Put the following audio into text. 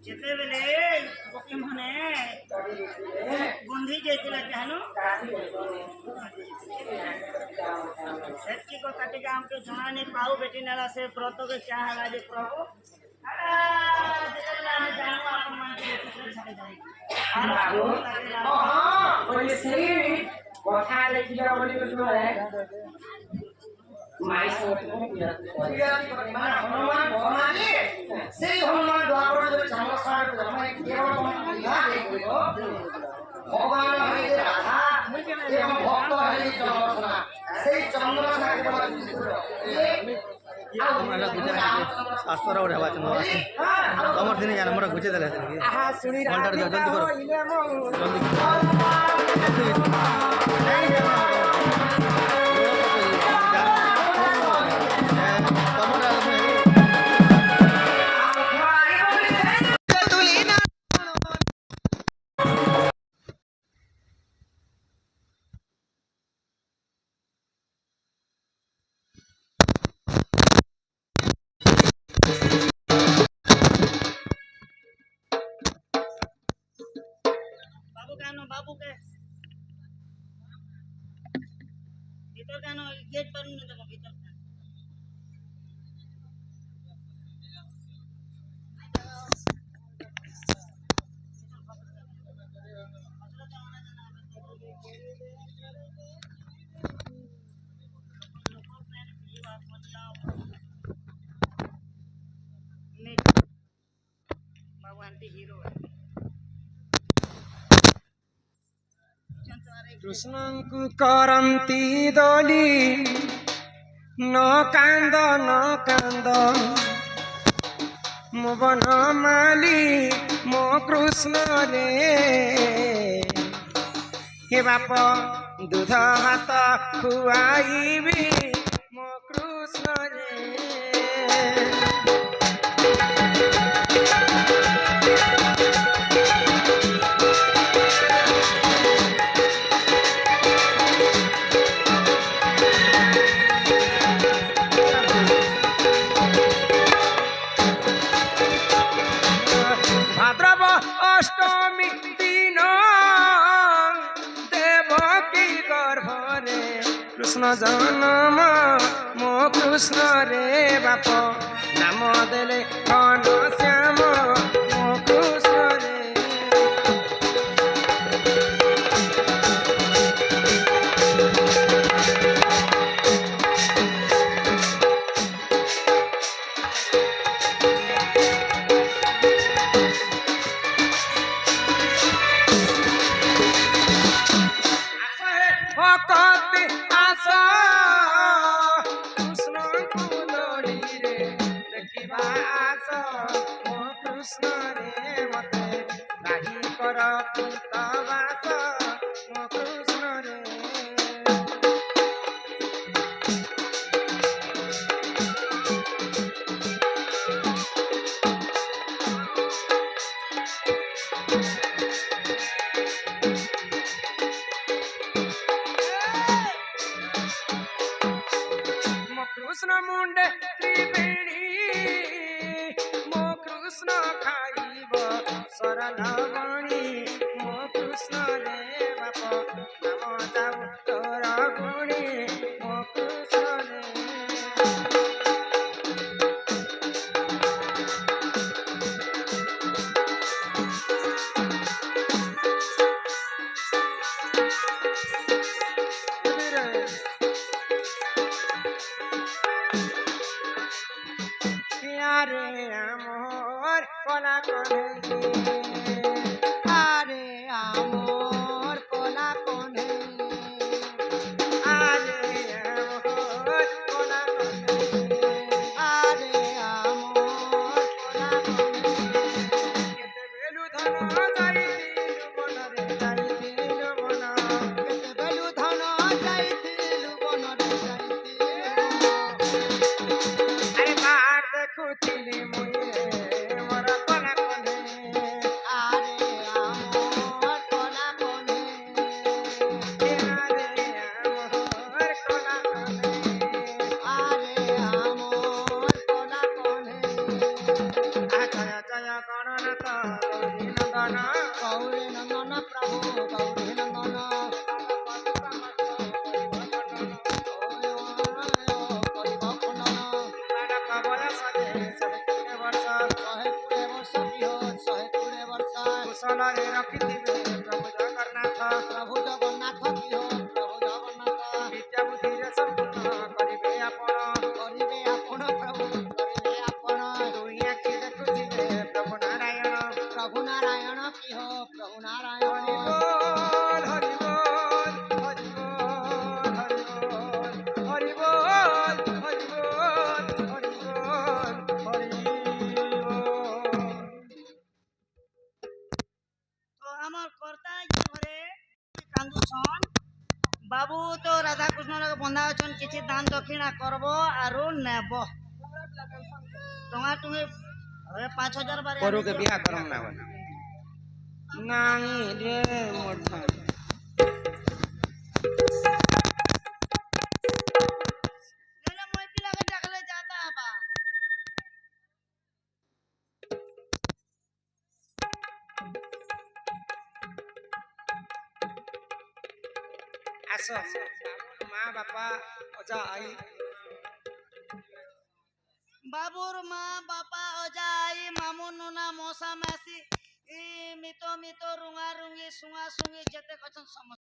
ଯେତେବେଳେ ପକ୍ଷୀ ମାନେ ଗୁନ୍ଧି ଯାଇଥିଲା କେହାନୁ ସେତିକି କଥାଟିକେ ଆମକୁ ଜଣାନି ପାଉ ବେଟି ନେଲା ସେ ବ୍ରତକେ ଚାହା ହେଲା ଯେ ପ୍ରଭୁ ଯେତେବେଳେ ଆମେ ଜାଣୁ ଆପଣ ମାନଙ୍କୁ କଥା ଦେଖିବା ବୋଲି माई हनुमान भगवान से हनुमान द्वापर जो चमत्कार भगवान राधा एवं भक्त है चंद्रसेना से चंद्रसेना शास्त्र और हेबा चंद्र तमर दिन यार हमरा गुचे देले आहा सुनी जल्दी करो बाबू के भीतर कानो गेट पर नहीं देखो भीतर का बाबू आंटी हीरो है कृष्णଙ୍କୁ କରନ୍ତି ଦୋଳି ନ କାନ୍ଦ ମୋ ବନମାଲି ମୋ କୃଷ୍ଣ ରେ हे ବାପ ଦୁଧ ଭାତ ଖୁଆଇବି ମୋ କୃଷ୍ଣ ରେ भाद्रव अष्टमी दिन देवकी गर्भरे कृष्ण जन्म मो कृष्ण रे बाप नाम देले घनश्याम मो कृष्ण रे भक्ति आशा कृष्ण कुलोड़ी रे देखिबा आशा मो कृष्ण रे मते राही कर पितवास मो कृष्ण रे कृष्ण मुंडे त्रिवेणी मो कृष्ण खाइब सरलवणी मो कृष्ण रे बाप नाम जाऊ तोर गुणी मो कृष्ण रे আরে আমর কলা কনে আরে আমর কলা কনে আরে আমর কলা কনে আরে আমর কলা কনে কেতে বেলু ধন যাইতিলু বনরে যাইতিলু বন কেতে বেলু ধন যাইতিলু বনরে যাইতিলু আরে বার দেখুଥିଲି মুই রে মোর কলা কনে ଜଗନ୍ନାଥ ଗୌରୀ ନନ୍ଦନ ଗୌରୀ ନନ୍ଦନ ପ୍ରଭୁ ଗୌରୀ ନନ୍ଦନ କରିବ ଖଣ୍ଡନ ବାଳକ ବୟସ ଯେ 120 ବର୍ଷ 120 ବର୍ଷ ବିହ 120 ବର୍ଷ କୁଶଳରେ ରଖିଥିବେ ପ୍ରଭୁ ଜଗନ୍ନାଥ ପ୍ରଭୁ ଜଗନ୍ନାଥ ବିହ ପ୍ରଭୁ ଜଗନ୍ନାଥ ବିଦ୍ୟା ବୁଦ୍ଧିରେ ସମ୍ପୂର୍ଣ୍ଣ କରିବେ ଆପଣ ପ୍ରଭୁ କରିବେ ଆପଣ ଦୁଇ ଆଖି ଦେଖୁଥିବେ ପ୍ରଭୁ ନାରାୟଣ ପ୍ରଭୁ ନାରାୟଣ ବିହ ପ୍ରଭୁ ନାରାୟଣ ହରି ବୋଲ ହରି ବୋଲ ହରି ବୋଲ ହରି ବୋଲ ହରି ବୋଲ ହରି ବୋଲ ହରି ବୋଲ তো আমার কর্তা ঘরে কান্দুছন বাবু তো রাধাকৃষ্ণ বন্ধা অছন কিছু দান দক্ষিণা করব আর নেব তোমার তুমি હવે 5000 বারে কରୁ কে বিয়া করম না বলে নাই রে মোর ভাই নেলে মই পিলাকে ডাকলে যাতা হবা আস মা বাপা অজা আই বাবুর মা বাপা অজা আই মামু নুনা মশা মাসি ই মিতো মিতো রুঙা রুঙি সুঙা সুঙি যেতে কছন সমস্ত